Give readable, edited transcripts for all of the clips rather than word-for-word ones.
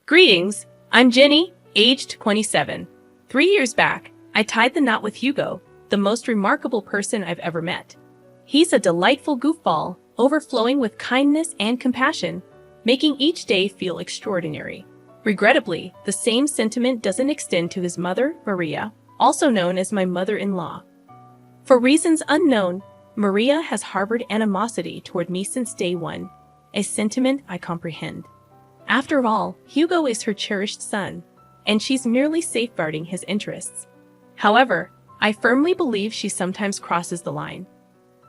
Greetings, I'm Jenny, aged 27. 3 years back, I tied the knot with Hugo, the most remarkable person I've ever met. He's a delightful goofball, overflowing with kindness and compassion, making each day feel extraordinary. Regrettably, the same sentiment doesn't extend to his mother, Maria, also known as my mother-in-law. For reasons unknown, Maria has harbored animosity toward me since day one, a sentiment I comprehend. After all, Hugo is her cherished son, and she's merely safeguarding his interests. However, I firmly believe she sometimes crosses the line.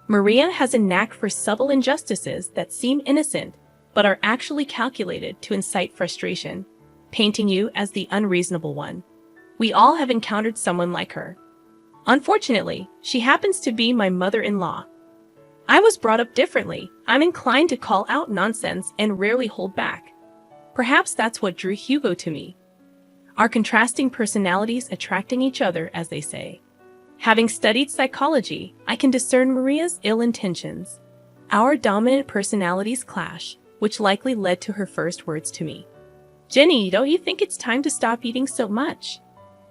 Maria has a knack for subtle injustices that seem innocent, but are actually calculated to incite frustration, painting you as the unreasonable one. We all have encountered someone like her. Unfortunately, she happens to be my mother-in-law. I was brought up differently. I'm inclined to call out nonsense and rarely hold back. Perhaps that's what drew Hugo to me. Our contrasting personalities attracting each other, as they say. Having studied psychology, I can discern Maria's ill intentions. Our dominant personalities clash, which likely led to her first words to me. "Jenny, don't you think it's time to stop eating so much?"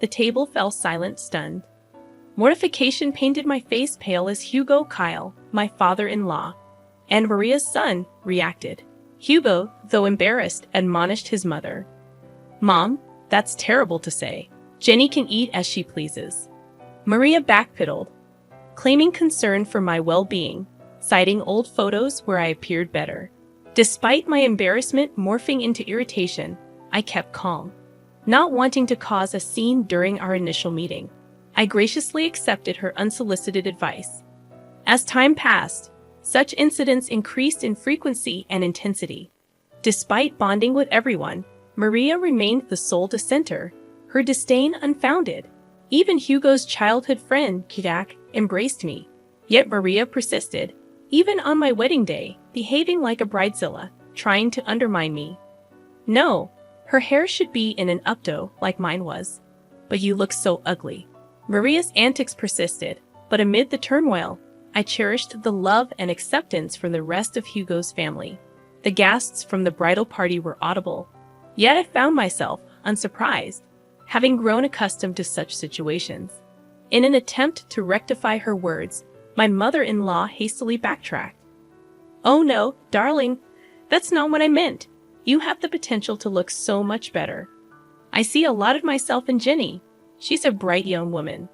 The table fell silent, stunned. Mortification painted my face pale as Hugo Kyle, my father-in-law, and Maria's son, reacted. Hugo, though embarrassed, admonished his mother. "Mom, that's terrible to say. Jenny can eat as she pleases." Maria backpedaled, claiming concern for my well-being, citing old photos where I appeared better. Despite my embarrassment morphing into irritation, I kept calm, not wanting to cause a scene during our initial meeting. I graciously accepted her unsolicited advice. As time passed, such incidents increased in frequency and intensity. Despite bonding with everyone, Maria remained the sole dissenter, her disdain unfounded. Even Hugo's childhood friend, Jack, embraced me. Yet Maria persisted, even on my wedding day, behaving like a bridezilla, trying to undermine me. "No, her hair should be in an updo like mine was. But you look so ugly." Maria's antics persisted, but amid the turmoil, I cherished the love and acceptance from the rest of Hugo's family. The gasps from the bridal party were audible, yet I found myself, unsurprised, having grown accustomed to such situations. In an attempt to rectify her words, my mother-in-law hastily backtracked. "Oh no, darling, that's not what I meant. You have the potential to look so much better. I see a lot of myself in Jenny. She's a bright young woman.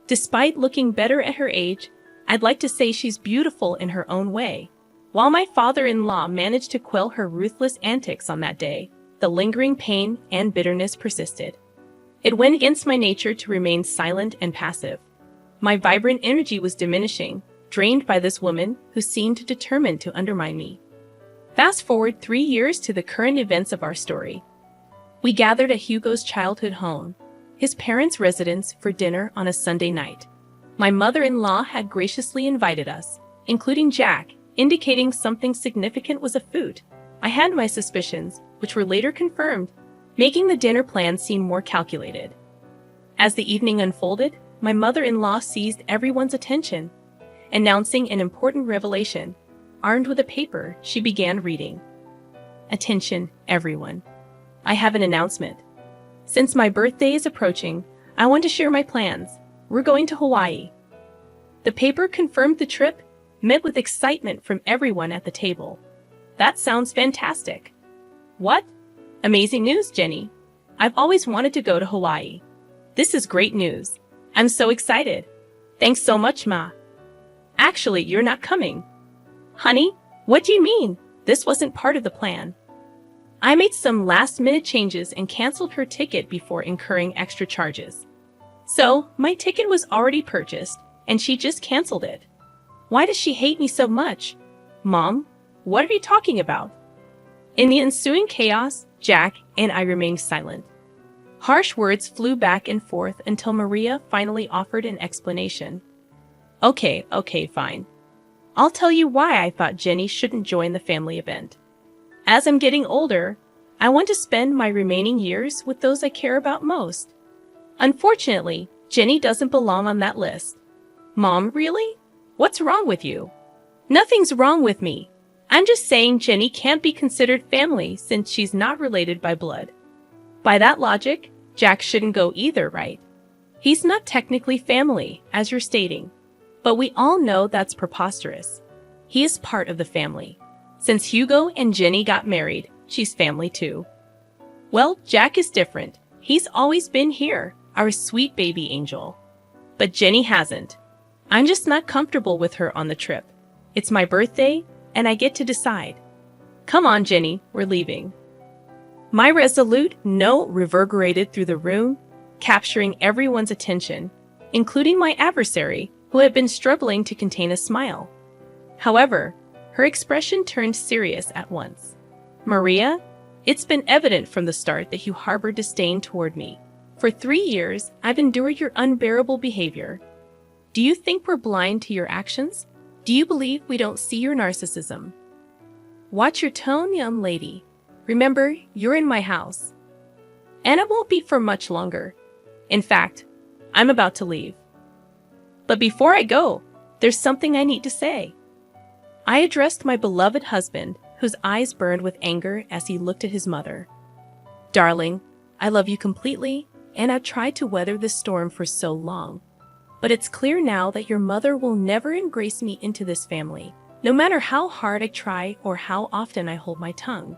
Despite looking better at her age, I'd like to say she's beautiful in her own way." While my father-in-law managed to quell her ruthless antics on that day, the lingering pain and bitterness persisted. It went against my nature to remain silent and passive. My vibrant energy was diminishing, drained by this woman who seemed determined to undermine me. Fast forward 3 years to the current events of our story. We gathered at Hugo's childhood home, his parents' residence, for dinner on a Sunday night. My mother-in-law had graciously invited us, including Jack, indicating something significant was afoot. I had my suspicions, which were later confirmed, making the dinner plan seem more calculated. As the evening unfolded, my mother-in-law seized everyone's attention, announcing an important revelation. Armed with a paper, she began reading. "Attention, everyone. I have an announcement. Since my birthday is approaching, I want to share my plans. We're going to Hawaii." The paper confirmed the trip, met with excitement from everyone at the table. "That sounds fantastic." "What? Amazing news, Jenny. I've always wanted to go to Hawaii. This is great news. I'm so excited. Thanks so much, Ma." "Actually, you're not coming." "Honey, what do you mean? This wasn't part of the plan." I made some last-minute changes and canceled her ticket before incurring extra charges. So, my ticket was already purchased, and she just canceled it. Why does she hate me so much? "Mom, what are you talking about?" In the ensuing chaos, Jack and I remained silent. Harsh words flew back and forth until Maria finally offered an explanation. Okay, fine. I'll tell you why I thought Jenny shouldn't join the family event. As I'm getting older, I want to spend my remaining years with those I care about most. Unfortunately, Jenny doesn't belong on that list." "Mom, really? What's wrong with you?" "Nothing's wrong with me. I'm just saying Jenny can't be considered family since she's not related by blood." By that logic, Jack shouldn't go either, right? He's not technically family, as you're stating. But we all know that's preposterous. He is part of the family. Since Hugo and Jenny got married, she's family too. Well, Jack is different. He's always been here, our sweet baby angel. But Jenny hasn't. I'm just not comfortable with her on the trip. It's my birthday, and I get to decide. Come on, Jenny, we're leaving. My resolute no reverberated through the room, capturing everyone's attention, including my adversary, who had been struggling to contain a smile. However, her expression turned serious at once. Maria, it's been evident from the start that you harbor disdain toward me. For 3 years, I've endured your unbearable behavior. Do you think we're blind to your actions? Do you believe we don't see your narcissism? Watch your tone, young lady. Remember, you're in my house. And it won't be for much longer. In fact, I'm about to leave. But before I go, there's something I need to say. I addressed my beloved husband, whose eyes burned with anger as he looked at his mother. Darling, I love you completely, and I've tried to weather this storm for so long. But it's clear now that your mother will never embrace me into this family, no matter how hard I try or how often I hold my tongue.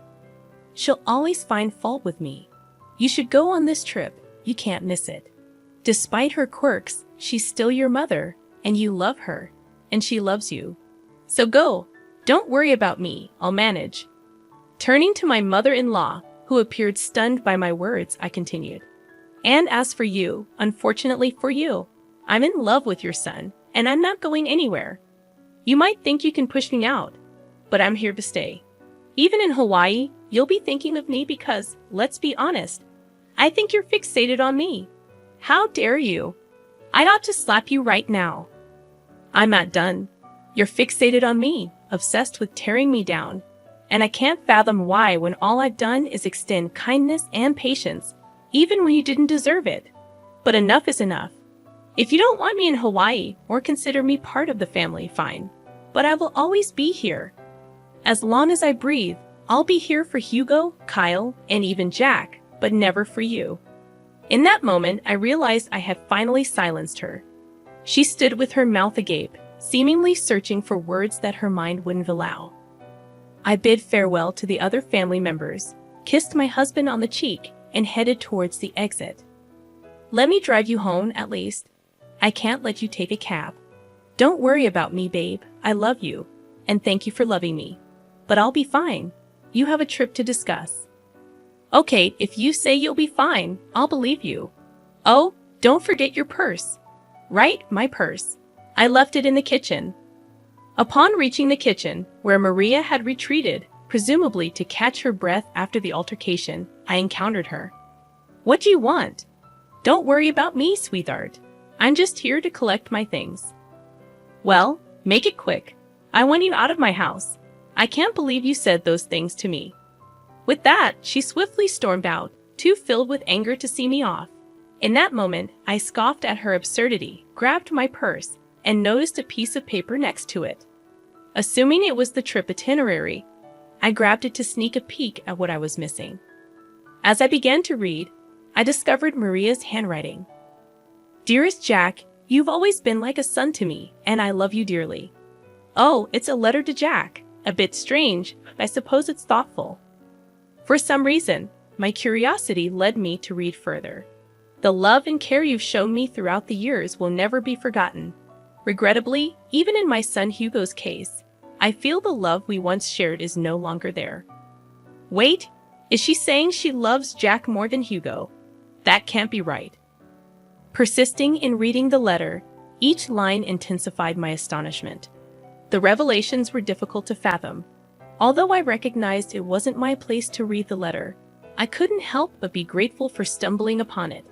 She'll always find fault with me. You should go on this trip. You can't miss it. Despite her quirks, she's still your mother, and you love her, and she loves you. So go. Don't worry about me. I'll manage. Turning to my mother-in-law, who appeared stunned by my words, I continued. And as for you, unfortunately for you, I'm in love with your son, and I'm not going anywhere. You might think you can push me out, but I'm here to stay. Even in Hawaii, you'll be thinking of me because, let's be honest, I think you're fixated on me. How dare you? I ought to slap you right now. I'm not done. You're fixated on me, obsessed with tearing me down. And I can't fathom why when all I've done is extend kindness and patience, even when you didn't deserve it. But enough is enough. If you don't want me in Hawaii or consider me part of the family, fine. But I will always be here. As long as I breathe, I'll be here for Hugo, Kyle, and even Jack, but never for you. In that moment, I realized I had finally silenced her. She stood with her mouth agape, seemingly searching for words that her mind wouldn't allow. I bid farewell to the other family members, kissed my husband on the cheek, and headed towards the exit. Let me drive you home, at least. I can't let you take a cab. Don't worry about me, babe. I love you, and thank you for loving me. But I'll be fine. You have a trip to discuss. Okay, if you say you'll be fine, I'll believe you. Oh, don't forget your purse. Right, my purse. I left it in the kitchen. Upon reaching the kitchen, where Maria had retreated, presumably to catch her breath after the altercation, I encountered her. What do you want? Don't worry about me, sweetheart. I'm just here to collect my things. Well, make it quick. I want you out of my house. I can't believe you said those things to me. With that, she swiftly stormed out, too filled with anger to see me off. In that moment, I scoffed at her absurdity, grabbed my purse, and noticed a piece of paper next to it. Assuming it was the trip itinerary, I grabbed it to sneak a peek at what I was missing. As I began to read, I discovered Maria's handwriting. Dearest Jack, you've always been like a son to me, and I love you dearly. Oh, it's a letter to Jack. A bit strange, but I suppose it's thoughtful. For some reason, my curiosity led me to read further. The love and care you've shown me throughout the years will never be forgotten. Regrettably, even in my son Hugo's case, I feel the love we once shared is no longer there. Wait, is she saying she loves Jack more than Hugo? That can't be right. Persisting in reading the letter, each line intensified my astonishment. The revelations were difficult to fathom. Although I recognized it wasn't my place to read the letter, I couldn't help but be grateful for stumbling upon it.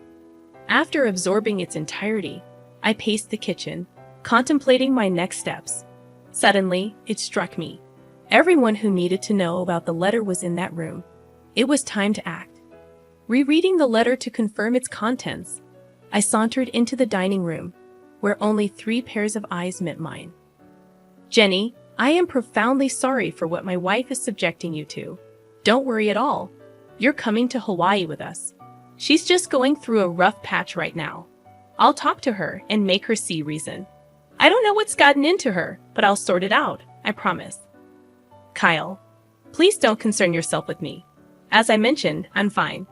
After absorbing its entirety, I paced the kitchen, contemplating my next steps. Suddenly, it struck me. Everyone who needed to know about the letter was in that room. It was time to act. Rereading the letter to confirm its contents, I sauntered into the dining room, where only 3 pairs of eyes met mine. Jenny, I am profoundly sorry for what my wife is subjecting you to. Don't worry at all. You're coming to Hawaii with us. She's just going through a rough patch right now. I'll talk to her and make her see reason. I don't know what's gotten into her, but I'll sort it out, I promise. Kyle, please don't concern yourself with me. As I mentioned, I'm fine.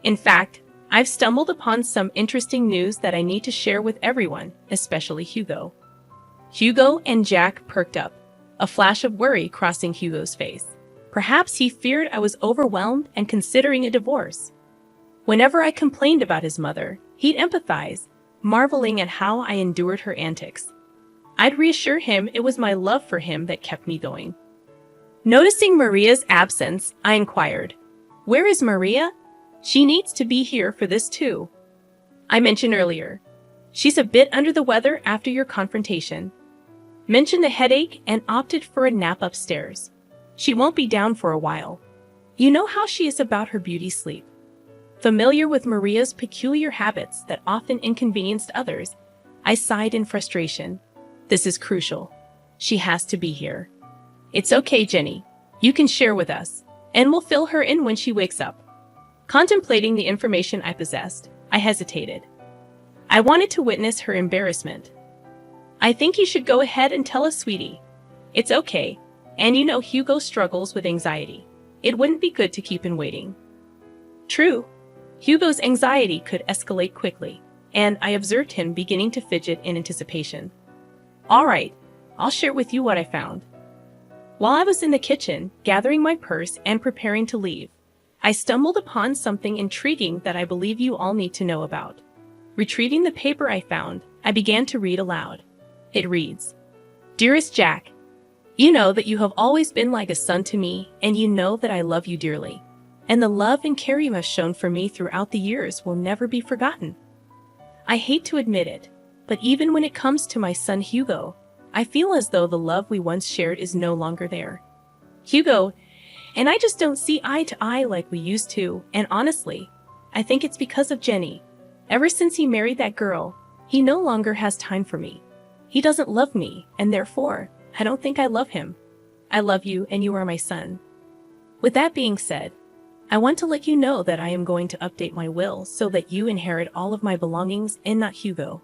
In fact, I've stumbled upon some interesting news that I need to share with everyone, especially Hugo. Hugo and Jack perked up, a flash of worry crossing Hugo's face. Perhaps he feared I was overwhelmed and considering a divorce. Whenever I complained about his mother, he'd empathize, marveling at how I endured her antics. I'd reassure him it was my love for him that kept me going. Noticing Maria's absence, I inquired, "Where is Maria? She needs to be here for this too." I mentioned earlier, she's a bit under the weather after your confrontation. Mentioned a headache and opted for a nap upstairs. She won't be down for a while. You know how she is about her beauty sleep. Familiar with Maria's peculiar habits that often inconvenienced others, I sighed in frustration. This is crucial. She has to be here. It's okay, Jenny. You can share with us, and we'll fill her in when she wakes up. Contemplating the information I possessed, I hesitated. I wanted to witness her embarrassment. I think you should go ahead and tell us, sweetie. It's okay, and you know Hugo struggles with anxiety. It wouldn't be good to keep him waiting. True. Hugo's anxiety could escalate quickly, and I observed him beginning to fidget in anticipation. All right, I'll share with you what I found. While I was in the kitchen, gathering my purse and preparing to leave, I stumbled upon something intriguing that I believe you all need to know about. Retrieving the paper I found, I began to read aloud. It reads, "Dearest Jack, you know that you have always been like a son to me, and you know that I love you dearly. And the love and care you have shown for me throughout the years will never be forgotten. I hate to admit it, but even when it comes to my son Hugo, I feel as though the love we once shared is no longer there. Hugo and I just don't see eye to eye like we used to, and honestly, I think it's because of Jenny. Ever since he married that girl, he no longer has time for me. He doesn't love me, and therefore, I don't think I love him. I love you, and you are my son. With that being said, I want to let you know that I am going to update my will so that you inherit all of my belongings and not Hugo.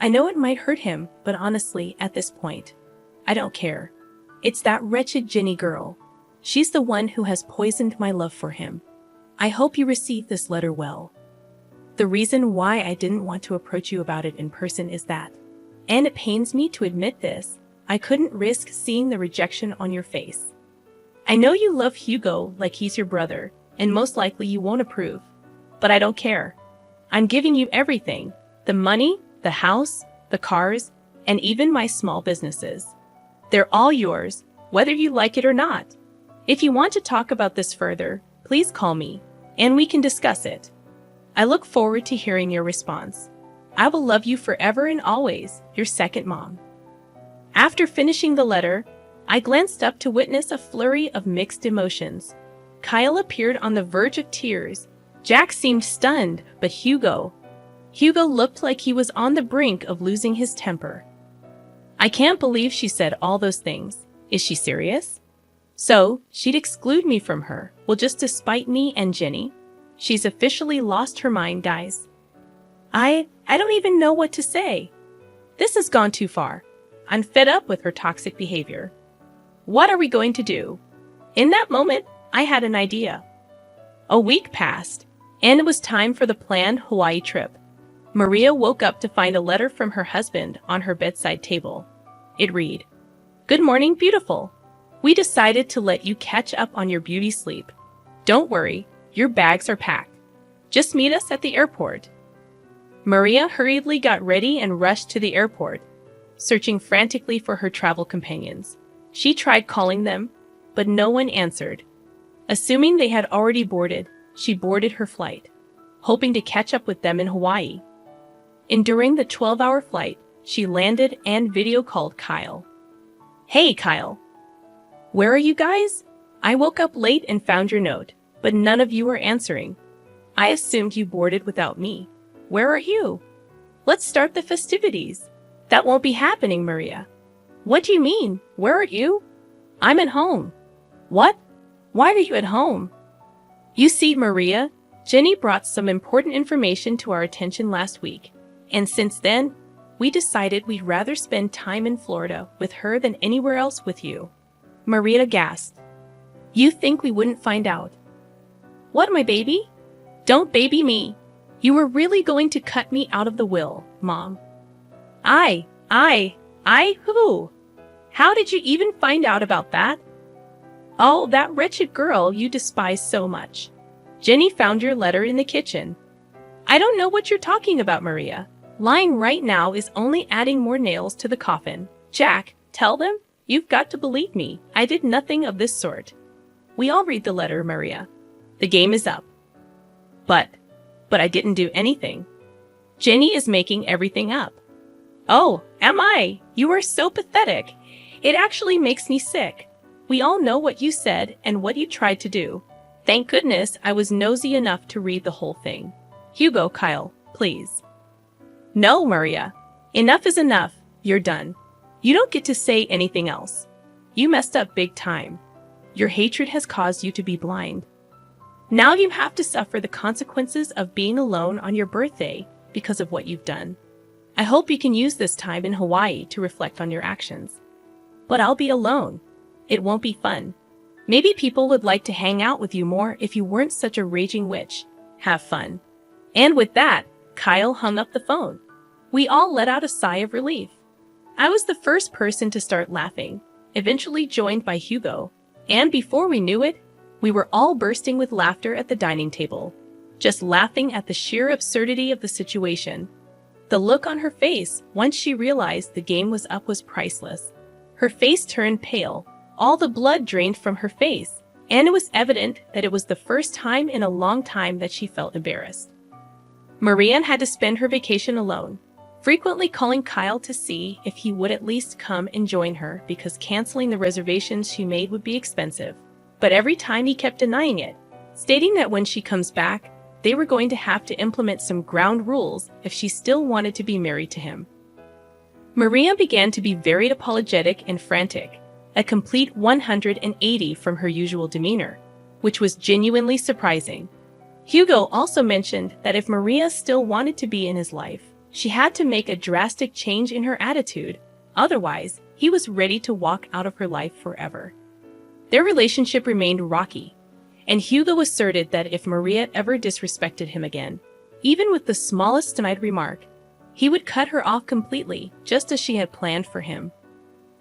I know it might hurt him, but honestly, at this point, I don't care. It's that wretched Jenny girl. She's the one who has poisoned my love for him. I hope you receive this letter well. The reason why I didn't want to approach you about it in person is that, and it pains me to admit this, I couldn't risk seeing the rejection on your face. I know you love Hugo like he's your brother, and most likely you won't approve. But I don't care. I'm giving you everything. The money, the house, the cars, and even my small businesses. They're all yours, whether you like it or not. If you want to talk about this further, please call me, and we can discuss it. I look forward to hearing your response. I will love you forever and always, your second mom." After finishing the letter, I glanced up to witness a flurry of mixed emotions. Kyle appeared on the verge of tears. Jack seemed stunned, but Hugo looked like he was on the brink of losing his temper. I can't believe she said all those things. Is she serious? So, she'd exclude me from her, well, just to spite me and Jenny? She's officially lost her mind, guys. I don't even know what to say. This has gone too far. I'm fed up with her toxic behavior. What are we going to do? In that moment, I had an idea. A week passed, and it was time for the planned Hawaii trip. Maria woke up to find a letter from her husband on her bedside table. It read, "Good morning, beautiful. We decided to let you catch up on your beauty sleep. Don't worry, your bags are packed. Just meet us at the airport." Maria hurriedly got ready and rushed to the airport, searching frantically for her travel companions. She tried calling them, but no one answered. Assuming they had already boarded, she boarded her flight, hoping to catch up with them in Hawaii. During the 12-hour flight, she landed and video called Kyle. "Hey, Kyle. Where are you guys? I woke up late and found your note, but none of you are answering. I assumed you boarded without me. Where are you? Let's start the festivities." "That won't be happening, Maria." "What do you mean? Where are you?" "I'm at home." "What? Why are you at home?" "You see, Maria, Jenny brought some important information to our attention last week, and since then, we decided we'd rather spend time in Florida with her than anywhere else with you. Maria gasped. You think we wouldn't find out? What, my baby? Don't baby me. You were really going to cut me out of the will, Mom. Who? How did you even find out about that? Oh, that wretched girl you despise so much. Jenny found your letter in the kitchen. I don't know what you're talking about, Maria. Lying right now is only adding more nails to the coffin. Jack, tell them. You've got to believe me. I did nothing of this sort. We all read the letter, Maria. The game is up. But I didn't do anything. Jenny is making everything up. Oh, am I? You are so pathetic. It actually makes me sick. We all know what you said and what you tried to do. Thank goodness I was nosy enough to read the whole thing. Hugo, Kyle, please. No, Maria. Enough is enough. You're done. You don't get to say anything else. You messed up big time. Your hatred has caused you to be blind. Now you have to suffer the consequences of being alone on your birthday because of what you've done. I hope you can use this time in Hawaii to reflect on your actions. But I'll be alone. It won't be fun. Maybe people would like to hang out with you more if you weren't such a raging witch. Have fun. And with that, Kyle hung up the phone. We all let out a sigh of relief. I was the first person to start laughing, eventually joined by Hugo, and before we knew it, we were all bursting with laughter at the dining table, just laughing at the sheer absurdity of the situation. The look on her face once she realized the game was up was priceless. Her face turned pale, all the blood drained from her face, and it was evident that it was the first time in a long time that she felt embarrassed. Maria had to spend her vacation alone, frequently calling Kyle to see if he would at least come and join her because canceling the reservations she made would be expensive. But every time he kept denying it, stating that when she comes back, they were going to have to implement some ground rules if she still wanted to be married to him. Maria began to be very apologetic and frantic, a complete 180 from her usual demeanor, which was genuinely surprising. Hugo also mentioned that if Maria still wanted to be in his life, she had to make a drastic change in her attitude, otherwise, he was ready to walk out of her life forever. Their relationship remained rocky, and Hugo asserted that if Maria ever disrespected him again, even with the smallest snide remark, he would cut her off completely, just as she had planned for him.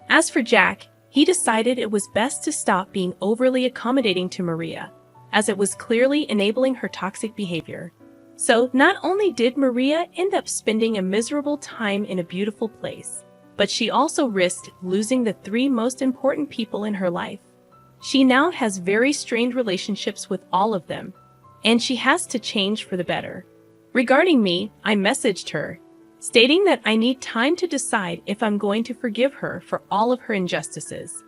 As for Jack, he decided it was best to stop being overly accommodating to Maria, as it was clearly enabling her toxic behavior. So not only did Maria end up spending a miserable time in a beautiful place, but she also risked losing the three most important people in her life. She now has very strained relationships with all of them, and she has to change for the better. Regarding me, I messaged her, stating that I need time to decide if I'm going to forgive her for all of her injustices.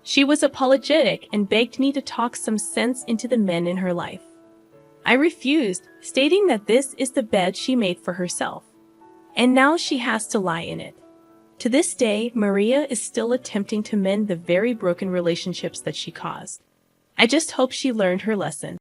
She was apologetic and begged me to talk some sense into the men in her life. I refused, stating that this is the bed she made for herself, and now she has to lie in it. To this day, Maria is still attempting to mend the very broken relationships that she caused. I just hope she learned her lesson.